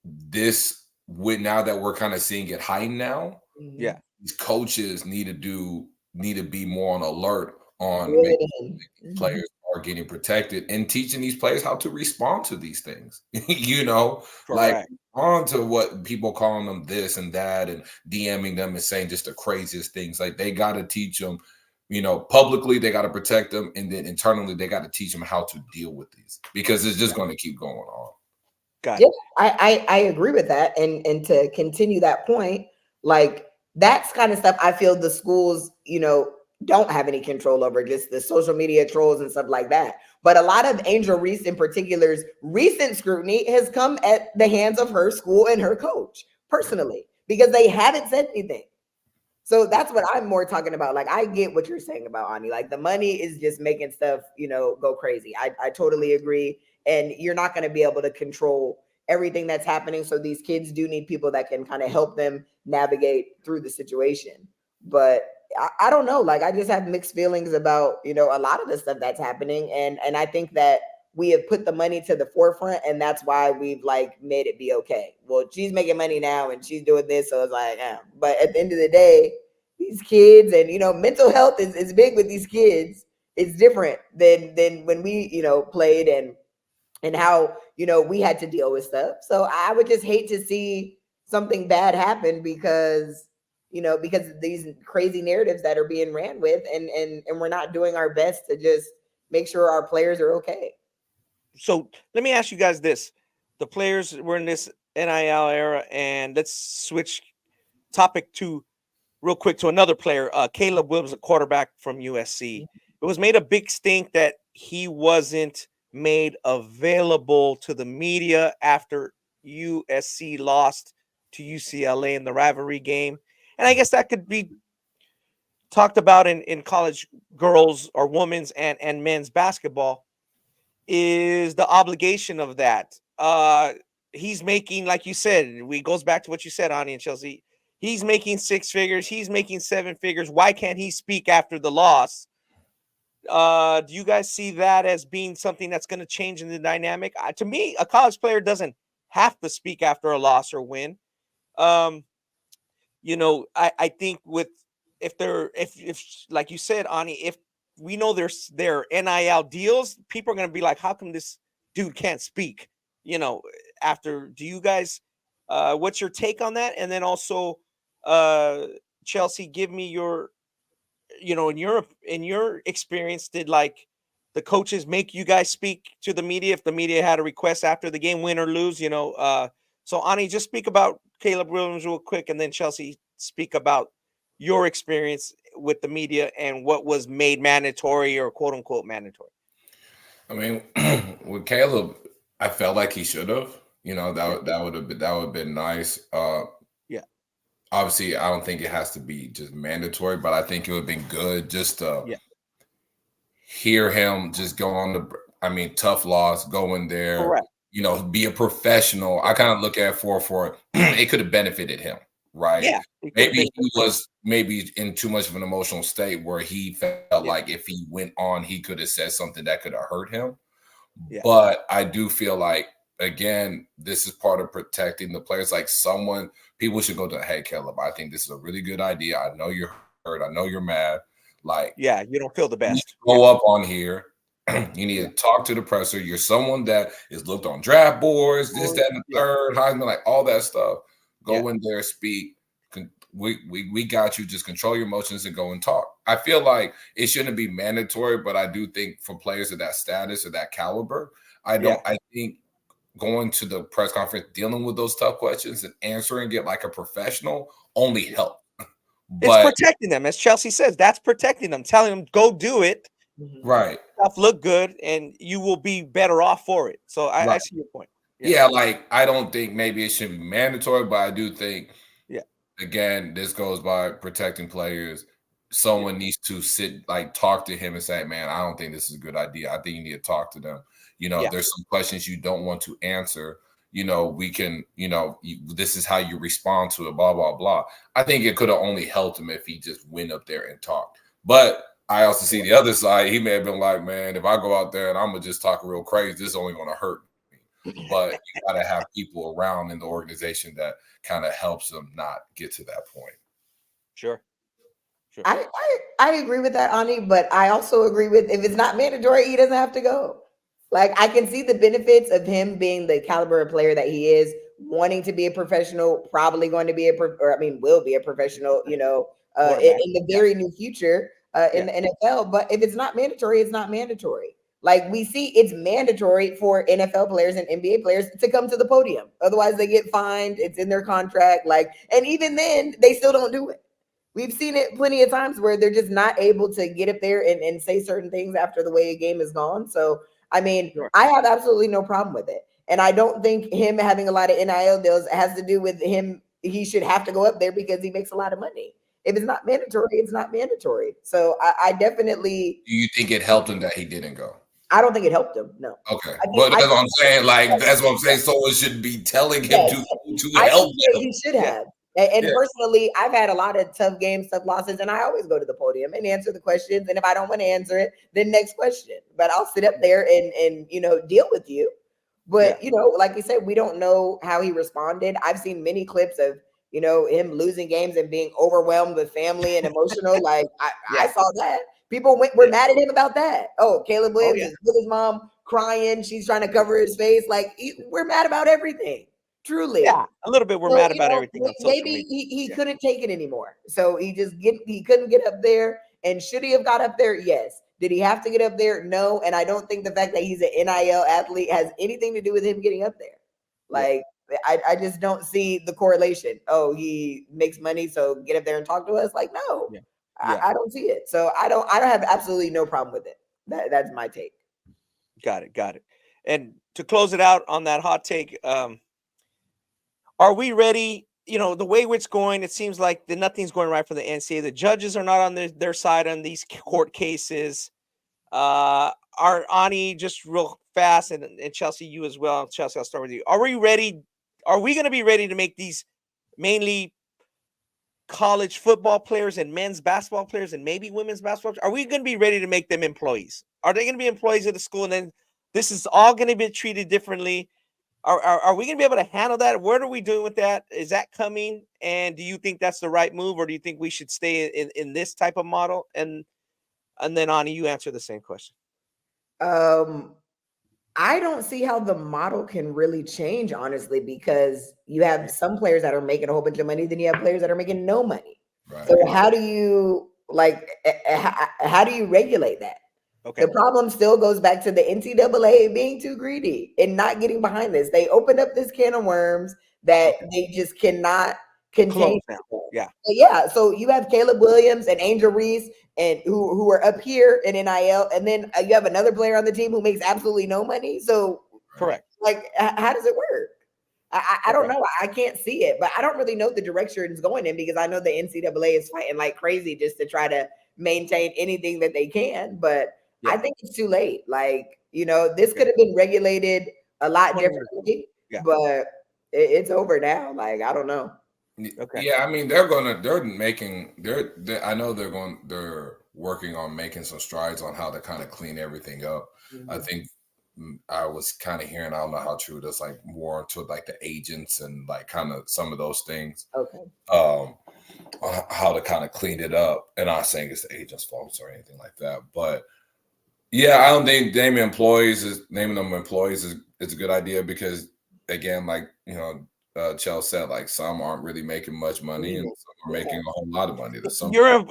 this, now that we're kind of seeing it heightened now, these coaches need to be more on alert on making players are getting protected and teaching these players how to respond to these things. Like, on to what people calling them this and that and DMing them and saying just the craziest things. Like, they got to teach them, publicly they got to protect them, and then internally they got to teach them how to deal with these, because it's just going to keep going on. Yeah, I agree with that. And to continue that point, like, that's kind of stuff I feel the schools, don't have any control over, just the social media trolls and stuff like that. But a lot of Angel Reese in particular's recent scrutiny has come at the hands of her school and her coach personally, because they haven't said anything. So that's what I'm more talking about. Like, I get what you're saying about Ani. Like, the money is just making stuff, go crazy. I totally agree. And you're not going to be able to control everything that's happening. So these kids do need people that can kind of help them navigate through the situation. But I don't know. Like, I just have mixed feelings about, a lot of the stuff that's happening. And I think that we have put the money to the forefront, and that's why we've made it be okay. Well, she's making money now and she's doing this. So it's like, but at the end of the day, these kids and, mental health is big with these kids. It's different than when we, played and how, we had to deal with stuff. So I would just hate to see something bad happen because of these crazy narratives that are being ran with, and we're not doing our best to just make sure our players are okay. So let me ask you guys this. The players were in this NIL era, and let's switch topic real quick to another player, Caleb Williams, a quarterback from USC. It was made a big stink that he wasn't made available to the media after USC lost to UCLA in the rivalry game. And I guess that could be talked about in college girls or women's and men's basketball, is the obligation of that. He's making, like you said, it goes back to what you said, Ani and Chelsea. He's making 6 figures. He's making 7 figures. Why can't he speak after the loss? Do you guys see that as being something that's going to change in the dynamic? To me, a college player doesn't have to speak after a loss or win. I think if like you said, Ani, if we know there's their NIL deals, people are going to be like, how come this dude can't speak? After, do you guys, what's your take on that? And then also, Chelsea, give me your, in your experience, did the coaches make you guys speak to the media if the media had a request after the game, win or lose? So Ani, just speak about Caleb Williams real quick, and then Chelsea, speak about your experience with the media and what was made mandatory or quote unquote mandatory? I mean, with Caleb, I felt like he should have. That would have been nice. Yeah. Obviously, I don't think it has to be just mandatory, but I think it would have been good just to hear him just go on tough loss, go in there, Correct. Be a professional. I kind of look at for it could have benefited him, right? Yeah. Maybe he was in too much of an emotional state where he felt like if he went on, he could have said something that could have hurt him. Yeah. But I do feel like, again, this is part of protecting the players. Like people should go to, hey, Caleb, I think this is a really good idea. I know you're hurt. I know you're mad. Like, yeah, you don't feel the best. Go up on here. You need to talk to the presser. You're someone that is looked on draft boards, this, that, and the third, Heisman, like all that stuff. Go in there, speak. We got you. Just control your emotions and go and talk. I feel like it shouldn't be mandatory, but I do think for players of that status or that caliber, I think going to the press conference, dealing with those tough questions and answering it like a professional only help. It's protecting them, as Chelsea says. That's protecting them, telling them go do it. Right. Stuff look good, and you will be better off for it. So I see your point. Yeah, like I don't think maybe it should be mandatory, but I do think, again, this goes by protecting players. Someone needs to talk to him and say, man, I don't think this is a good idea. I think you need to talk to them. There's some questions you don't want to answer. We can, this is how you respond to it, blah, blah, blah. I think it could have only helped him if he just went up there and talked. But I also see the other side. He may have been like, man, if I go out there and I'm going to just talk real crazy, this is only going to hurt me. But you got to have people around in the organization that kind of helps them not get to that point. Sure. I agree with that, Ani, but I also agree with if it's not mandatory, he doesn't have to go. Like, I can see the benefits of him being the caliber of player that he is, wanting to be a professional, probably going to be will be a professional, in the very near future in the NFL. But if it's not mandatory, it's not mandatory. Like, we see it's mandatory for NFL players and NBA players to come to the podium. Otherwise, they get fined. It's in their contract. And even then, they still don't do it. We've seen it plenty of times where they're just not able to get up there and say certain things after the way a game is gone. So, I have absolutely no problem with it. And I don't think him having a lot of NIL deals has to do with him. He should have to go up there because he makes a lot of money. If it's not mandatory, it's not mandatory. So I definitely. Do you think it helped him that he didn't go? I don't think it helped him. No. Okay. But that's what I'm saying. That's what I'm saying. Someone should be telling him to help him. He should have. And personally, I've had a lot of tough games, tough losses, and I always go to the podium and answer the questions. And if I don't want to answer it, then next question. But I'll sit up there and deal with you. But, like you said, we don't know how he responded. I've seen many clips of, him losing games and being overwhelmed with family and emotional. I saw that. People were mad at him about that. Oh, Caleb Williams is with his mom crying. She's trying to cover his face. We're mad about everything. Truly. Yeah, a little bit. We're mad about everything. Maybe he couldn't take it anymore. So he couldn't get up there. And should he have got up there? Yes. Did he have to get up there? No. And I don't think the fact that he's an NIL athlete has anything to do with him getting up there. I just don't see the correlation. Oh, he makes money, so get up there and talk to us. No. Yeah. I don't see it. So I don't have absolutely no problem with it. That's my take. Got it. And to close it out on that hot take, are we ready? The way it's going, it seems like nothing's going right for the NCAA. The judges are not on their side on these court cases. Are Ani, just real fast, and Chelsea, you as well. Chelsea, I'll start with you. Are we ready? Are we going to be ready to make these mainly college football players and men's basketball players and maybe women's basketball players? Are we going to be ready to make them employees? Are they going to be employees of the school? And then this is all going to be treated differently. Are we going to be able to handle that? What are we doing with that? Is that coming? And do you think that's the right move, or do you think we should stay in this type of model? And then Ani, you answer the same question. I don't see how the model can really change, honestly, because you have some players that are making a whole bunch of money, then you have players that are making no money. Right. So how do you regulate that? Okay. The problem still goes back to the NCAA being too greedy and not getting behind this. They opened up this can of worms that they just cannot can close change. now. Yeah. But yeah, so you have Caleb Williams and Angel Reese, and who are up here in NIL, and then you have another player on the team who makes absolutely no money. So, Correct. like, how does it work? I don't Okay. know. I can't see it, but I don't really know the direction it's going in because I know the NCAA is fighting like crazy just to try to maintain anything that they can. But I Yeah. think it's too late. Like, this Okay. could have been regulated a lot 20 years ago. differently, Yeah. but it's over now. Like, I don't know. Okay. Yeah, I mean I know they're working on making some strides on how to kind of clean everything up. I think I was kind of hearing, I don't know how true it is, like more into like the agents and like kind of some of those things. Okay. How to kind of clean it up. And I'm not saying it's the agent's fault or anything like that, but yeah, I don't think naming them employees is a good idea because again, like Chell said, like some aren't really making much money and some are making a whole lot of money. There's some You're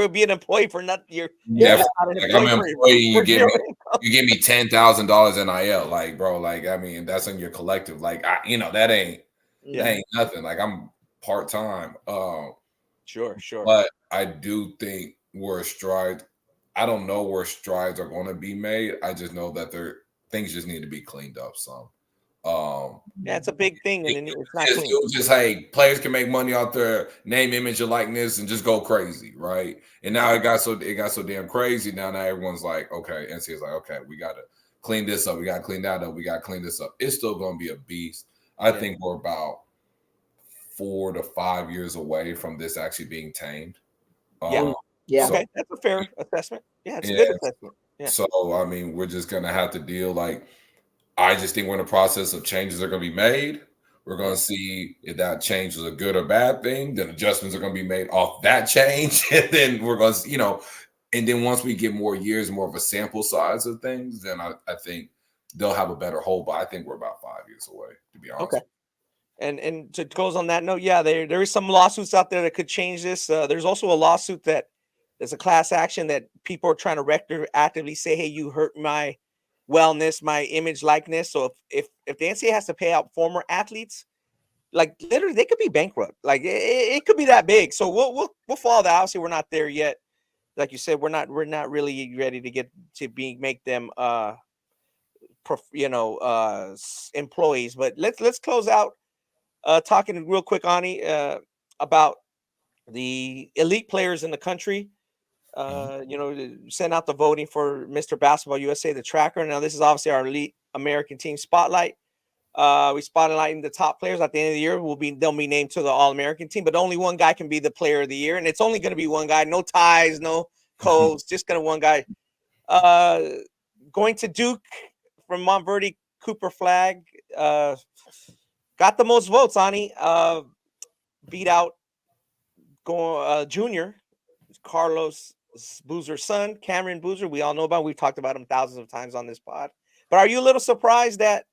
being an employee for nothing. You're just not an like I'm an employee employee, for zero income. you give me $10,000 NIL, like bro, like I mean that's in your collective, like that ain't nothing. Like I'm part time. Sure. But I do think I don't know where strides are going to be made. I just know that things just need to be cleaned up some. Yeah, it's a big thing, and it's not It clean. was just, hey, players can make money off their name, image, and likeness, and just go crazy, right? And now it got so damn crazy. Now everyone's like, okay, NCAA's like, okay, we got to clean this up, we got to clean that up, we got to clean this up. It's still going to be a beast. I think we're about 4 to 5 years away from this actually being tamed. Yeah. Okay, that's a fair assessment. Yeah, it's a good assessment. Yeah. So I mean, we're just gonna have to deal. Like, I just think we're in the process of changes are gonna be made. We're gonna see if that change is a good or bad thing. Then adjustments are gonna be made off that change, and then we're gonna, and then once we get more years, more of a sample size of things, then I think they'll have a better hold. But I think we're about 5 years away, to be honest. Okay. And to close on that note, yeah, there is some lawsuits out there that could change this. There's also a lawsuit that there's a class action that people are trying to retroactively say, hey, you hurt my wellness, my image, likeness. So if the NCAA has to pay out former athletes, like literally they could be bankrupt. Like it could be that big. So we'll follow that. Obviously, we're not there yet. Like you said, we're not really ready to get to make them employees. But let's close out talking real quick, Ani, about the elite players in the country. Send out the voting for Mr. Basketball USA, the tracker. Now, this is obviously our elite American team spotlight. We spotlighting the top players at the end of the year. They'll be named to the All-American team, but only one guy can be the player of the year, and it's only going to be one guy. No ties, no codes, just gonna one guy. Going to Duke from Montverde, Cooper Flagg. Got the most votes, Ani. Beat out Junior, Carlos Boozer's son, Cameron Boozer. We all know about him. We've talked about him thousands of times on this pod. But are you a little surprised that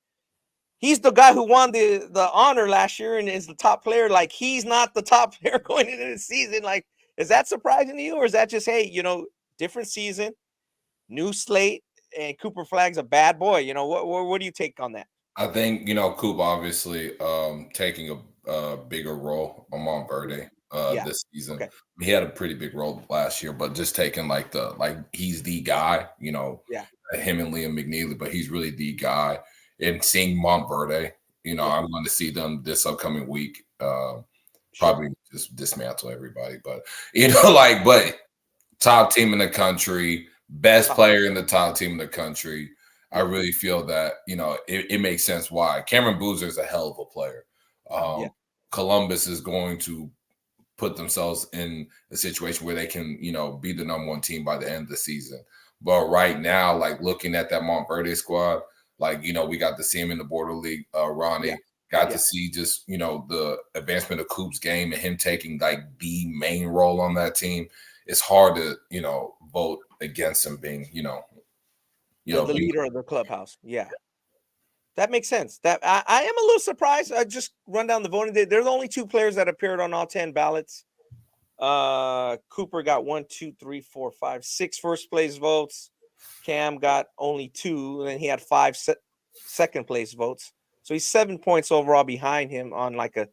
he's the guy who won the honor last year and is the top player? Like, he's not the top player going into the season. Like, is that surprising to you? Or is that just, hey, different season, new slate, and Cooper Flagg's a bad boy? What do you take on that? I think, Coop obviously taking a bigger role on Montverde this season. Okay. He had a pretty big role last year, but just taking he's the guy, him and Liam McNeely, but he's really the guy. And seeing Montverde, I'm going to see them this upcoming week. Probably just dismantle everybody, but but top team in the country, best player in the top team in the country. I really feel that, it makes sense why. Cameron Boozer is a hell of a player. Columbus is going to put themselves in a situation where they can, be the number one team by the end of the season. But right now, like looking at that Montverde squad, we got to see him in the Border League, Ronnie. Got to see just, the advancement of Coop's game and him taking the main role on that team. It's hard to, vote against him being, the leader of the clubhouse. Yeah, that makes sense. That I am a little surprised. I just run down the voting. They're the only two players that appeared on all 10 ballots. Cooper got 1, 2, 3, 4, 5, 6 first place votes. Cam got only 2, and then he had 5 second place votes. So he's 7 points overall behind him on like a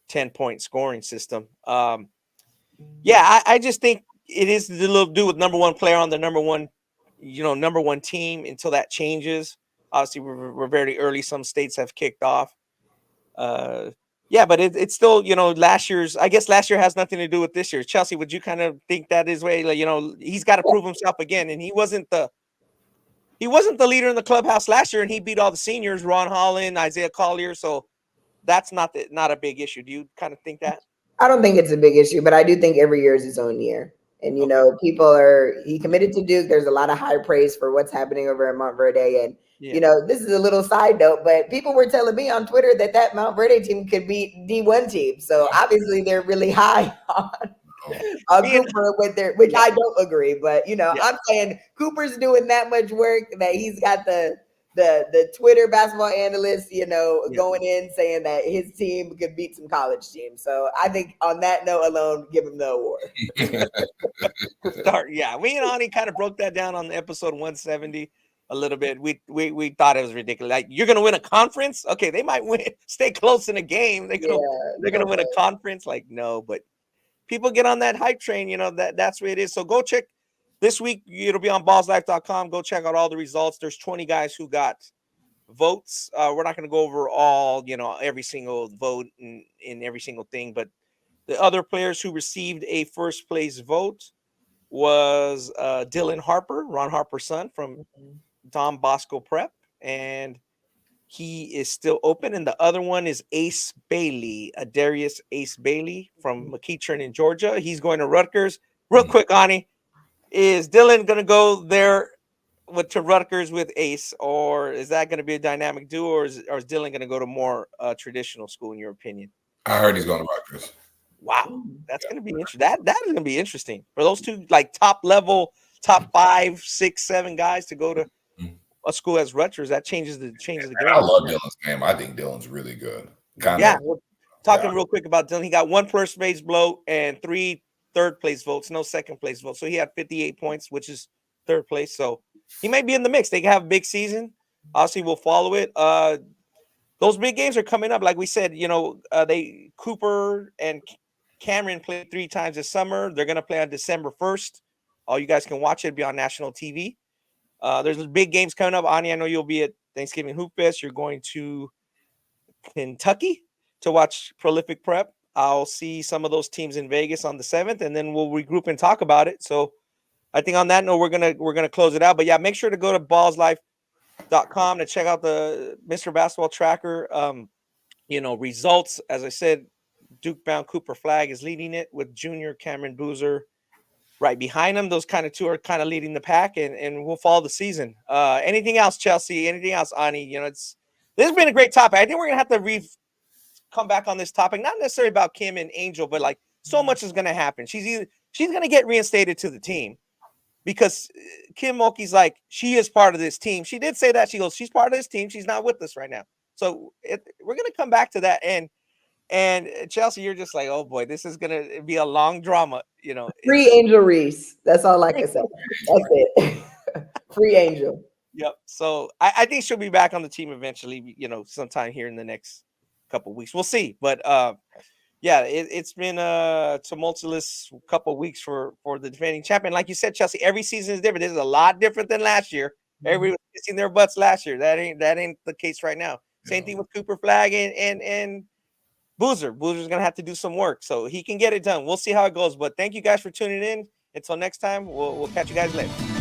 10-point scoring system. I just think it is the little do with number one player on the number one team until that changes. Obviously, we're very early. Some states have kicked off. But it's still, last year has nothing to do with this year. Chelsea, would you kind of think that is way, he's got to prove himself again, and he wasn't the leader in the clubhouse last year, and he beat all the seniors, Ron Holland, Isaiah Collier. So that's not a big issue. Do you kind of think that? I don't think it's a big issue, but I do think every year is its own year. And, he committed to Duke. There's a lot of high praise for what's happening over at Montverde. And, this is a little side note, but people were telling me on Twitter that Montverde team could beat D1 team. So obviously they're really high on Cooper which I don't agree. But, I'm saying Cooper's doing that much work that he's got the Twitter basketball analysts, going in saying that his team could beat some college teams. So I think on that note alone, give him the award. Me and Ani kind of broke that down on episode 170 a little bit. We thought it was ridiculous. Like, you're gonna win a conference? Okay, they might stay close in a game. They're gonna win a conference. Like, no, but people get on that hype train. That's where it is. So go check. This week, it'll be on Ballislife.com. Go check out all the results. There's 20 guys who got votes. We're not going to go over all, every single vote in every single thing. But the other players who received a first place vote was Dylan Harper, Ron Harper's son from Don Bosco Prep. And he is still open. And the other one is Ace Bailey, Darius Ace Bailey from McEachern in Georgia. He's going to Rutgers. Real quick, Ani. Is Dylan going to go there to Rutgers with Ace, or is that going to be a dynamic duo, or is Dylan going to go to more traditional school, in your opinion? I heard he's going to Rutgers. Wow, that's going to be interesting. That is going to be interesting for those two, like top 5, 6, 7 guys to go to a school as Rutgers. That changes the game. I love Dylan's game. I think Dylan's really good. Talking real quick about Dylan, he got 1 first base blow and 3 third place votes, no second place votes. So he had 58 points, which is third place. So he may be in the mix. They can have a big season. Obviously, we'll follow it. Those big games are coming up. Like we said, Cooper and Cameron played 3 times this summer. They're going to play on December 1st. All you guys can watch it. It'll be on national TV. There's big games coming up. Ani, I know you'll be at Thanksgiving Hoop Fest. You're going to Kentucky to watch Prolific Prep. I'll see some of those teams in Vegas on the 7th, and then we'll regroup and talk about it. So I think on that note, we're gonna close it out. But make sure to go to ballslife.com to check out the Mr. Basketball Tracker. Results. As I said, Duke bound Cooper Flagg is leading it with junior Cameron Boozer right behind him. Those kind of two are kind of leading the pack, and we'll follow the season. Anything else, Chelsea? Anything else, Ani? This has been a great topic. I think we're gonna have to come back on this topic, not necessarily about Kim and Angel, but like so much is going to happen. She's going to get reinstated to the team because Kim Mulkey's like, she is part of this team. She did say that. She goes, she's part of this team. She's not with us right now. So we're going to come back to that. And Chelsea, you're just like, oh boy, this is going to be a long drama. Free Angel Reese. That's all I can say. That's it. Free Angel. Yep. So I think she'll be back on the team eventually, sometime here in the next couple weeks. We'll see. But it's been a tumultuous couple weeks for the defending champion. Like you said, Chelsea, every season is different. This is a lot different than last year. Everybody was kissing their butts last year. That ain't the case right now. Same thing with Cooper Flagg and Boozer. Boozer's gonna have to do some work, so he can get it done. We'll see how it goes. But thank you guys for tuning in. Until next time, we'll catch you guys later.